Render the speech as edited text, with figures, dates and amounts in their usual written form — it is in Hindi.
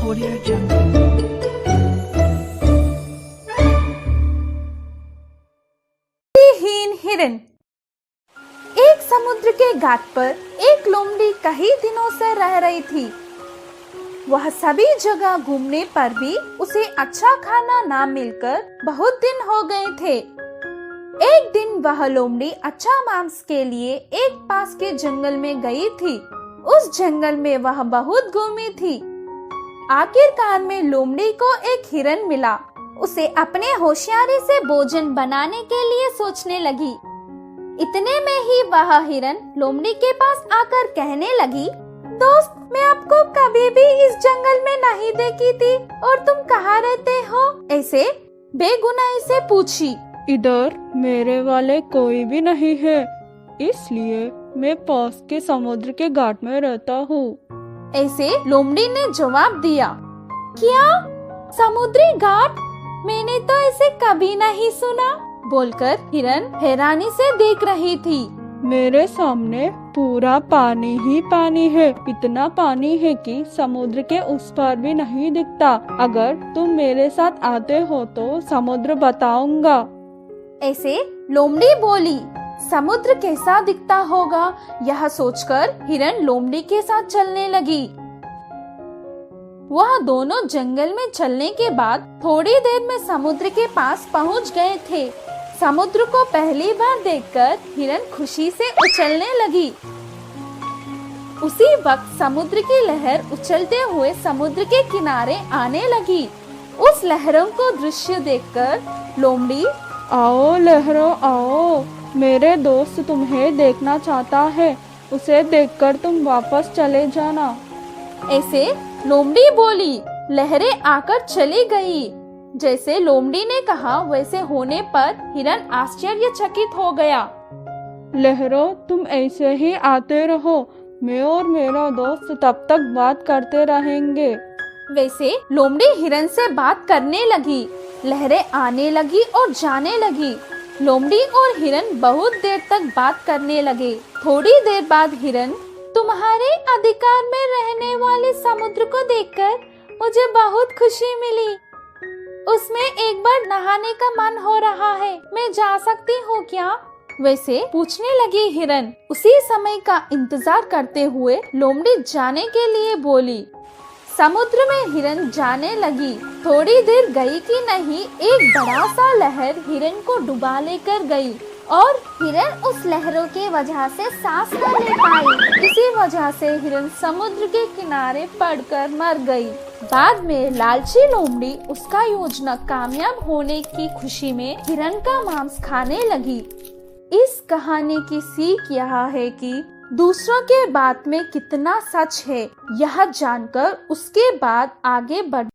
Audio Jungle। हीन हिरन। एक समुद्र के घाट पर एक लोमड़ी कई दिनों से रह रही थी। वह सभी जगह घूमने पर भी उसे अच्छा खाना ना मिलकर बहुत दिन हो गए थे। एक दिन वह लोमड़ी अच्छा मांस के लिए एक पास के जंगल में गई थी। उस जंगल में वह बहुत घूमी थी। आखिरकार में लोमड़ी को एक हिरन मिला। उसे अपने होशियारी से भोजन बनाने के लिए सोचने लगी। इतने में ही वह हिरन लोमड़ी के पास आकर कहने लगी, दोस्त, मैं आपको कभी भी इस जंगल में नहीं देखी थी और तुम कहाँ रहते हो? ऐसे बेगुनाही से पूछी। इधर मेरे वाले कोई भी नहीं है, इसलिए मैं पास के समुद्र के घाट में रहता हूँ। ऐसे लोमड़ी ने जवाब दिया। क्या? समुद्री घाट? मैंने तो ऐसे कभी नहीं सुना, बोलकर हिरन हैरानी से देख रही थी। मेरे सामने पूरा पानी ही पानी है। इतना पानी है कि समुद्र के उस पार भी नहीं दिखता। अगर तुम मेरे साथ आते हो तो समुद्र बताऊंगा। ऐसे लोमड़ी बोली। समुद्र कैसा दिखता होगा, यह सोचकर हिरन लोमड़ी के साथ चलने लगी। वह दोनों जंगल में चलने के बाद थोड़ी देर में समुद्र के पास पहुंच गए थे। समुद्र को पहली बार देखकर हिरन खुशी से उछलने लगी। उसी वक्त समुद्र की लहर उछलते हुए समुद्र के किनारे आने लगी। उस लहरों को दृश्य देखकर लोमड़ी, आओ लहरों आओ, मेरे दोस्त तुम्हें देखना चाहता है, उसे देखकर तुम वापस चले जाना। ऐसे लोमड़ी बोली। लहरें आकर चली गई। जैसे लोमड़ी ने कहा वैसे होने पर हिरन आश्चर्यचकित हो गया। लहरों, तुम ऐसे ही आते रहो, मैं और मेरा दोस्त तब तक बात करते रहेंगे। वैसे लोमड़ी हिरन से बात करने लगी। लहरें आने लगी और जाने लगी। लोमड़ी और हिरन बहुत देर तक बात करने लगे। थोड़ी देर बाद हिरन, तुम्हारे अधिकार में रहने वाले समुद्र को देखकर मुझे बहुत खुशी मिली। उसमें एक बार नहाने का मन हो रहा है, मैं जा सकती हूँ क्या? वैसे पूछने लगी हिरन। उसी समय का इंतजार करते हुए लोमड़ी जाने के लिए बोली। समुद्र में हिरन जाने लगी। थोड़ी देर गई कि नहीं, एक बड़ा सा लहर हिरन को डुबा लेकर गई और हिरन उस लहरों के वजह से सांस न ले पाई। इसी वजह से हिरन समुद्र के किनारे पड़कर मर गई। बाद में लालची लोमड़ी उसका योजना कामयाब होने की खुशी में हिरन का मांस खाने लगी। इस कहानी की सीख यह है कि दूसरों के बात में कितना सच है, यह जानकर उसके बाद आगे बढ़